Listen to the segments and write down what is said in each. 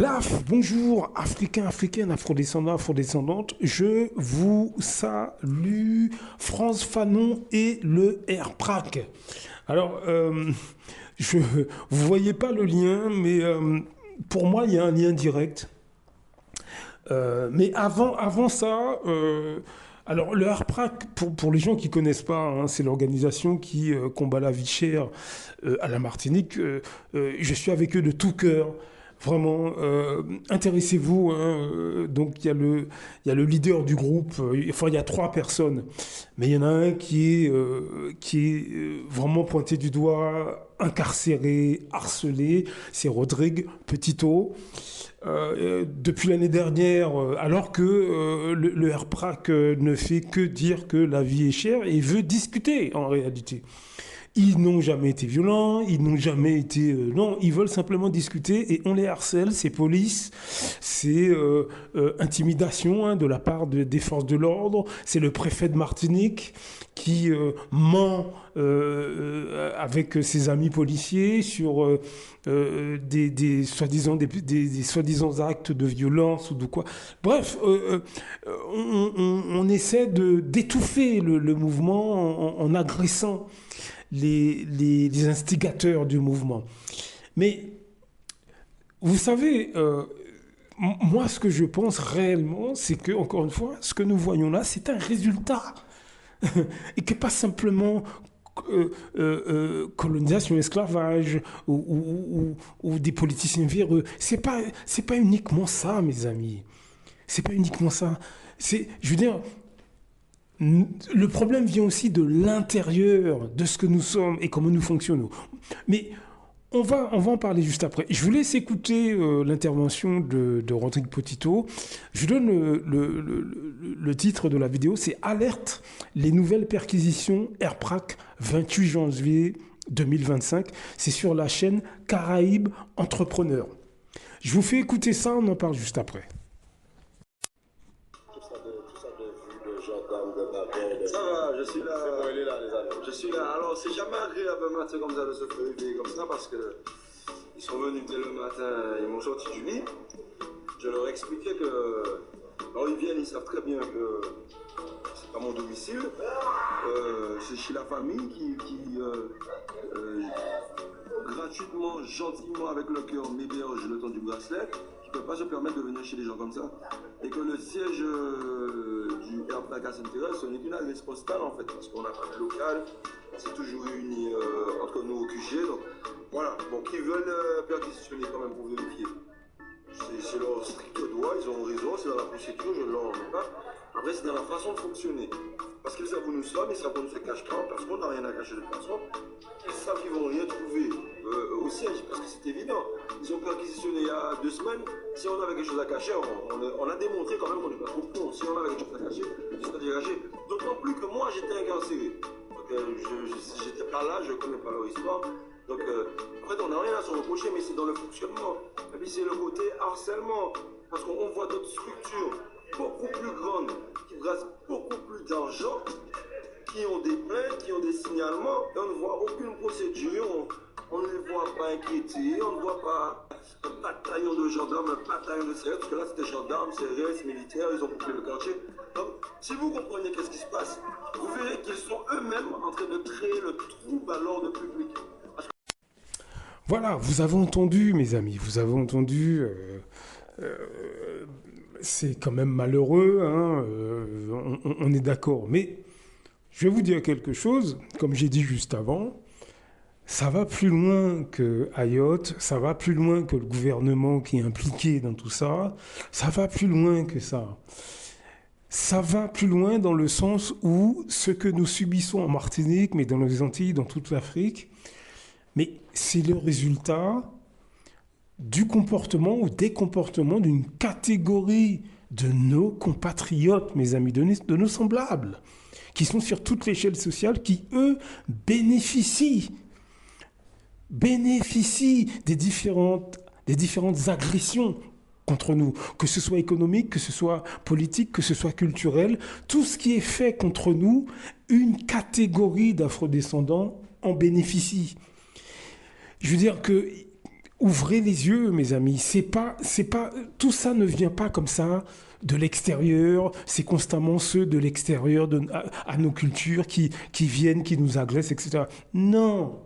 Blaf, bonjour, Africains, Africaines, Afrodescendants, Afrodescendantes, je vous salue, France Fanon et le RPRAC. Alors, vous voyez pas le lien, mais pour moi, il y a un lien direct. Mais avant ça, alors le RPRAC, pour les gens qui ne connaissent pas, hein, c'est l'organisation qui combat la vie chère à la Martinique. Je suis avec eux de tout cœur. Vraiment, intéressez-vous. Hein, donc, il y a le leader du groupe. Enfin, il y a 3 personnes. Mais il y en a un qui est vraiment pointé du doigt, incarcéré, harcelé. C'est Rodrigue Petitot. Depuis l'année dernière, alors que le RPRAC ne fait que dire que la vie est chère et veut discuter en réalité. Ils n'ont jamais été violents, ils n'ont jamais été... non, ils veulent simplement discuter et on les harcèle, c'est police, c'est intimidation hein, de la part des forces de l'ordre, c'est le préfet de Martinique qui ment avec ses amis policiers sur des soi-disant actes de violence ou de quoi. Bref, on essaie d'étouffer le mouvement en agressant les instigateurs du mouvement. Mais vous savez, moi ce que je pense réellement, c'est que, encore une fois, ce que nous voyons là, c'est un résultat. Et que pas simplement colonisation, esclavage ou des politiciens véreux. C'est pas uniquement ça, mes amis. C'est pas uniquement ça. Je veux dire, le problème vient aussi de l'intérieur de ce que nous sommes et comment nous fonctionnons. Mais on va en parler juste après. Je vous laisse écouter l'intervention de Rodrigue Petitot. Je donne le titre de la vidéo, c'est « Alerte, les nouvelles perquisitions RPRAC, 28 janvier 2025 ». C'est sur la chaîne Caraïbes Entrepreneurs. Je vous fais écouter ça, on en parle juste après. Ça va, je suis là. C'est bon, il est là, les amis. Je suis là. Alors, c'est jamais agréable un matin comme ça de se réveiller comme ça parce que ils sont venus dès le matin, ils m'ont sorti du lit. Je leur ai expliqué que. Alors, ils viennent, ils savent très bien que c'est pas mon domicile. C'est chez la famille qui gratuitement, gentiment, avec le cœur, m'héberge le temps du bracelet. Qui ne peut pas se permettre de venir chez des gens comme ça. Et que le siège du RPRAC à Sainte-Thérèse, ce n'est qu'une adresse postale en fait, parce qu'on n'a pas de local, on s'est toujours réunis entre nous au QG. Donc voilà, donc ils veulent perquisitionner quand même pour vérifier. C'est leur strict droit, ils ont raison, c'est dans la procédure, je ne leur en veux pas. Après, c'est dans la façon de fonctionner. Parce qu'ils savent où nous sommes, ils savent qu'on ne se cache pas, parce qu'on n'a rien à cacher de toute façon. Ils savent qu'ils ne vont rien trouver au siège, parce que c'est évident. Ils ont perquisitionné il y a 2 semaines. Si on avait quelque chose à cacher, on a démontré quand même qu'on n'est pas trop con. Si on avait quelque chose à cacher, il serait dégagé. D'autant plus que moi, j'étais incarcéré. Donc, je n'étais pas là, je ne connais pas leur histoire. Donc, en fait, on n'a rien à se reprocher, mais c'est dans le fonctionnement. Et puis, c'est le côté harcèlement. Parce qu'on voit d'autres structures beaucoup plus grandes, qui brassent beaucoup plus d'argent, qui ont des plaintes, qui ont des signalements, et on ne voit aucune procédure, on ne les voit pas inquiétés, on ne voit pas un bataillon de gendarmes, un bataillon de CRS, parce que là c'était gendarmes, CRS, militaires, ils ont coupé le quartier. Donc, si vous comprenez qu'est-ce qui se passe, vous verrez qu'ils sont eux-mêmes en train de créer le trouble à l'ordre public. Voilà, vous avez entendu, mes amis, vous avez entendu... c'est quand même malheureux, hein, on est d'accord. Mais je vais vous dire quelque chose, comme j'ai dit juste avant, ça va plus loin que Ayotte, ça va plus loin que le gouvernement qui est impliqué dans tout ça, ça va plus loin que ça. Ça va plus loin dans le sens où ce que nous subissons en Martinique, mais dans les Antilles, dans toute l'Afrique, mais c'est le résultat du comportement ou des comportements d'une catégorie de nos compatriotes, mes amis, de nos semblables, qui sont sur toute l'échelle sociale, qui, eux, bénéficient des différentes agressions contre nous, que ce soit économique, que ce soit politique, que ce soit culturel, tout ce qui est fait contre nous, une catégorie d'afrodescendants en bénéficie. Je veux dire que Ouvrez les yeux, mes amis. Tout ça ne vient pas comme ça de l'extérieur. C'est constamment ceux de l'extérieur à nos cultures qui viennent, qui nous agressent, etc. Non.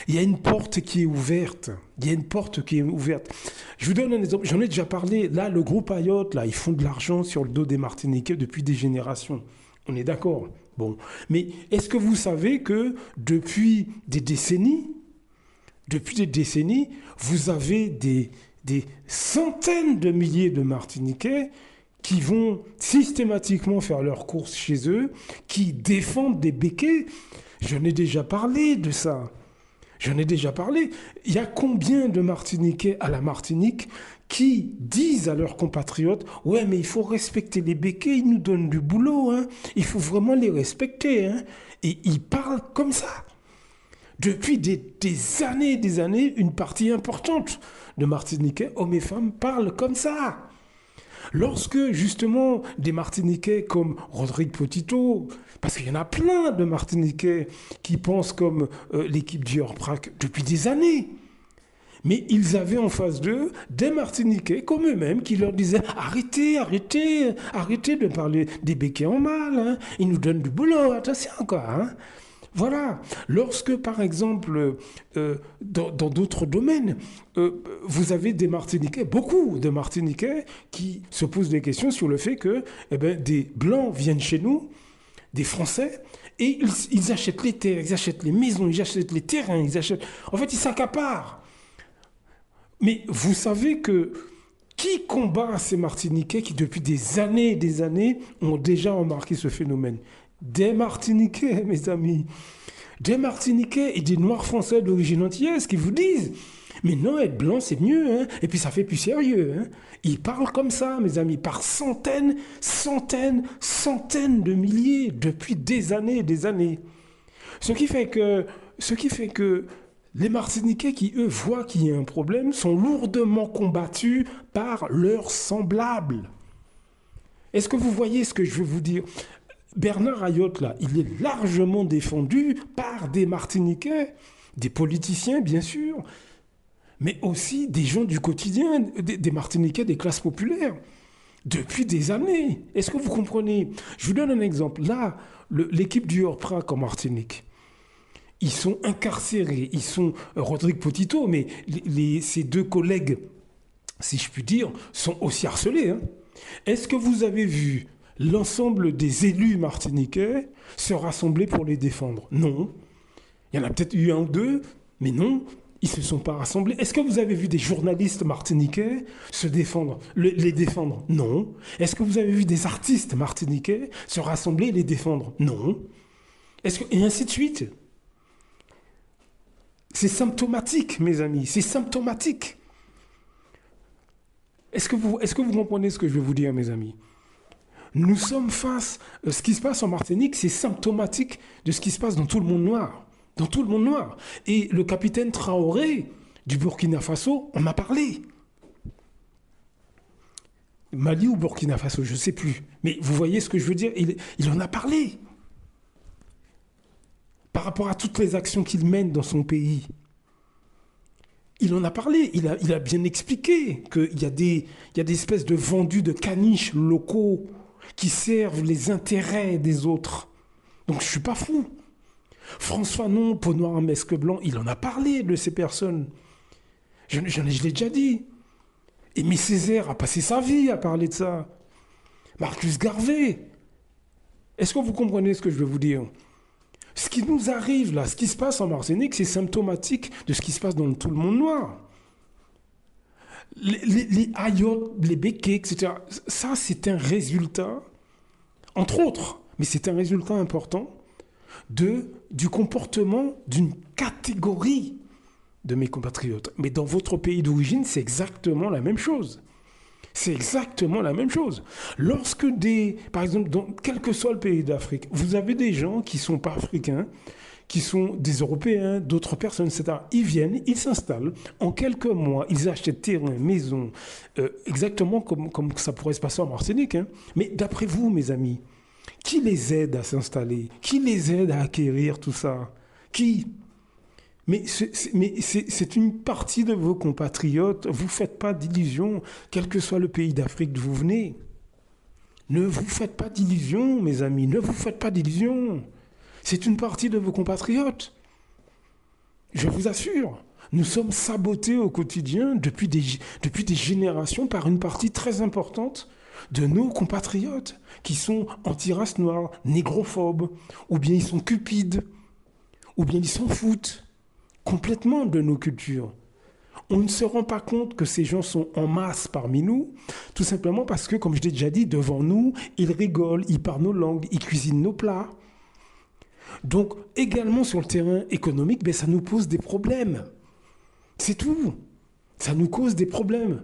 Il y a une porte qui est ouverte. Il y a une porte qui est ouverte. Je vous donne un exemple. J'en ai déjà parlé. Là, le groupe Ayotte, là, ils font de l'argent sur le dos des Martiniquais depuis des générations. On est d'accord. Bon. Mais est-ce que vous savez que depuis des décennies, vous avez des centaines de milliers de Martiniquais qui vont systématiquement faire leurs courses chez eux, qui défendent des béquets. J'en ai déjà parlé de ça. Il y a combien de Martiniquais à la Martinique qui disent à leurs compatriotes « Ouais, mais il faut respecter les béquets, ils nous donnent du boulot, hein. Il faut vraiment les respecter. Hein. » Et ils parlent comme ça. Depuis des années et des années, une partie importante de Martiniquais, hommes et femmes, parlent comme ça. Lorsque, justement, des Martiniquais comme Rodrigue Potito, parce qu'il y en a plein de Martiniquais qui pensent comme l'équipe du York depuis des années, mais ils avaient en face d'eux des Martiniquais comme eux-mêmes qui leur disaient « Arrêtez de parler des béquets en mal, hein. Ils nous donnent du boulot, attention quoi. Hein. » Voilà. Lorsque, par exemple, dans d'autres domaines, vous avez des Martiniquais, beaucoup de Martiniquais, qui se posent des questions sur le fait que des Blancs viennent chez nous, des Français, et ils achètent les terres, ils achètent les maisons, ils achètent les terrains, En fait, ils s'accaparent. Mais vous savez que qui combat ces Martiniquais qui, depuis des années et des années, ont déjà remarqué ce phénomène? Des Martiniquais, mes amis. Des Martiniquais et des Noirs français d'origine antillaise qui vous disent « Mais non, être blanc, c'est mieux, hein. Et puis ça fait plus sérieux. Hein. » Ils parlent comme ça, mes amis, par centaines de milliers, depuis des années et des années. Ce qui fait que les Martiniquais qui, eux, voient qu'il y a un problème, sont lourdement combattus par leurs semblables. Est-ce que vous voyez ce que je veux vous dire ? Bernard Ayotte, là, il est largement défendu par des Martiniquais, des politiciens, bien sûr, mais aussi des gens du quotidien, des Martiniquais, des classes populaires, depuis des années. Est-ce que vous comprenez ? Je vous donne un exemple. Là, l'équipe du York en Martinique, ils sont incarcérés, ils sont Rodrigue Potito, mais ces deux collègues, si je puis dire, sont aussi harcelés. Hein. Est-ce que vous avez vu l'ensemble des élus martiniquais se rassembler pour les défendre? Non. Il y en a peut-être eu un ou deux, mais non, ils ne se sont pas rassemblés. Est-ce que vous avez vu des journalistes martiniquais les défendre? Non. Est-ce que vous avez vu des artistes martiniquais se rassembler et les défendre? Non. Et ainsi de suite. C'est symptomatique, mes amis, c'est symptomatique. Est-ce que vous comprenez ce que je veux vous dire, mes amis? Nous sommes face... ce qui se passe en Martinique, c'est symptomatique de ce qui se passe dans tout le monde noir. Dans tout le monde noir. Et le capitaine Traoré du Burkina Faso en a parlé. Mali ou Burkina Faso, je ne sais plus. Mais vous voyez ce que je veux dire? Il en a parlé. Par rapport à toutes les actions qu'il mène dans son pays. Il en a parlé, il a bien expliqué qu'il y a des espèces de vendus de caniches locaux qui servent les intérêts des autres. Donc je ne suis pas fou. François Non, peau noire, masque blanc, il en a parlé de ces personnes. Je l'ai déjà dit. Aimé Césaire a passé sa vie à parler de ça. Marcus Garvey. Est-ce que vous comprenez ce que je veux vous dire? Ce qui nous arrive là, ce qui se passe en Martinique, c'est symptomatique de ce qui se passe dans tout le monde noir. Les Ayotte, les béquets, etc. Ça, c'est un résultat, entre autres, mais c'est un résultat important du comportement d'une catégorie de mes compatriotes. Mais dans votre pays d'origine, c'est exactement la même chose. C'est exactement la même chose. Lorsque par exemple, dans quel que soit le pays d'Afrique, vous avez des gens qui ne sont pas africains, qui sont des Européens, d'autres personnes, etc. Ils viennent, ils s'installent. En quelques mois, ils achètent terrain, maison, exactement comme ça pourrait se passer en Martinique. Hein. Mais d'après vous, mes amis, qui les aide à s'installer? Qui les aide à acquérir tout ça? Qui? Mais c'est une partie de vos compatriotes. Vous ne faites pas d'illusions, quel que soit le pays d'Afrique d'où vous venez. Ne vous faites pas d'illusions, mes amis, ne vous faites pas d'illusions. C'est une partie de vos compatriotes. Je vous assure, nous sommes sabotés au quotidien depuis des générations par une partie très importante de nos compatriotes qui sont anti-race noire, négrophobes, ou bien ils sont cupides, ou bien ils s'en foutent complètement de nos cultures. On ne se rend pas compte que ces gens sont en masse parmi nous, tout simplement parce que, comme je l'ai déjà dit, devant nous, ils rigolent, ils parlent nos langues, ils cuisinent nos plats. Donc, également sur le terrain économique, ça nous pose des problèmes. C'est tout. Ça nous cause des problèmes.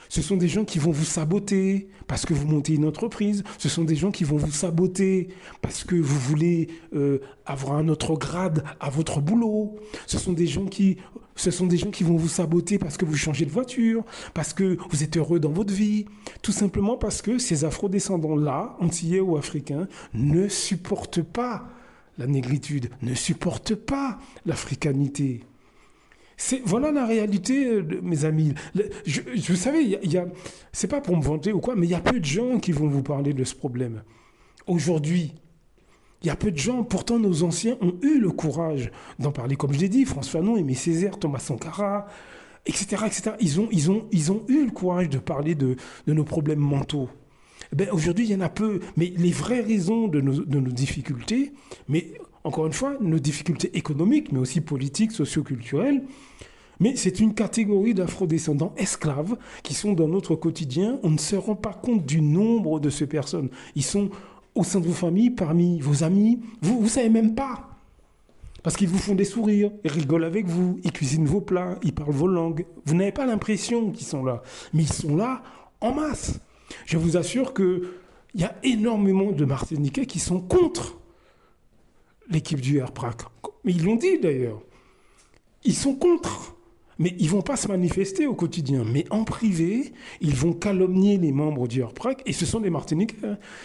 Ce sont des gens qui vont vous saboter parce que vous montez une entreprise. Ce sont des gens qui vont vous saboter parce que vous voulez avoir un autre grade à votre boulot. Ce sont des gens qui vont vous saboter parce que vous changez de voiture, parce que vous êtes heureux dans votre vie. Tout simplement parce que ces afrodescendants-là, antillais ou africains, ne supportent pas la négritude, ne supportent pas l'africanité. Voilà la réalité, mes amis. Vous savez, c'est pas pour me vanter ou quoi, mais il y a peu de gens qui vont vous parler de ce problème. Aujourd'hui, il y a peu de gens, pourtant nos anciens ont eu le courage d'en parler. Comme je l'ai dit, François Fanon, Aimé Césaire, Thomas Sankara, etc. etc. Ils ont eu le courage de parler de nos problèmes mentaux. Aujourd'hui, il y en a peu. Mais les vraies raisons de nos difficultés, mais encore une fois, nos difficultés économiques, mais aussi politiques, socio-culturelles, mais c'est une catégorie d'afrodescendants esclaves qui sont dans notre quotidien. On ne se rend pas compte du nombre de ces personnes. Ils sont au sein de vos familles, parmi vos amis. Vous ne savez même pas. Parce qu'ils vous font des sourires, ils rigolent avec vous, ils cuisinent vos plats, ils parlent vos langues. Vous n'avez pas l'impression qu'ils sont là. Mais ils sont là en masse. Je vous assure qu'il y a énormément de Martiniquais qui sont contre l'équipe du RPRAC. Mais ils l'ont dit d'ailleurs. Ils sont contre. Mais ils ne vont pas se manifester au quotidien. Mais en privé, ils vont calomnier les membres du RPRAC. Et ce sont des Martiniquais.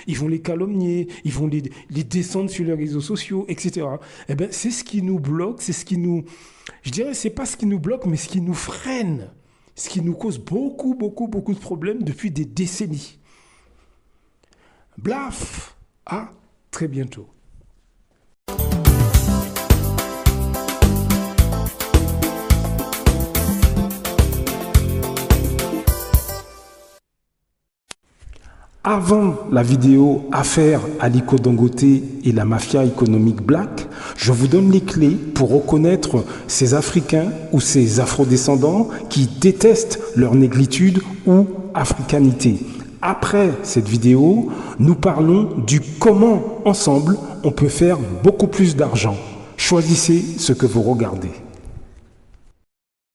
Ils vont les calomnier, ils vont les descendre sur les réseaux sociaux, etc. C'est ce qui nous bloque, c'est ce qui nous... Je dirais, c'est pas ce qui nous bloque, mais ce qui nous freine. Ce qui nous cause beaucoup, beaucoup, beaucoup de problèmes depuis des décennies. Blaf, à très bientôt. Avant la vidéo Affaire Aliko Dangote et la mafia économique black, je vous donne les clés pour reconnaître ces Africains ou ces afrodescendants qui détestent leur négritude ou africanité. Après cette vidéo, nous parlons du comment ensemble on peut faire beaucoup plus d'argent. Choisissez ce que vous regardez.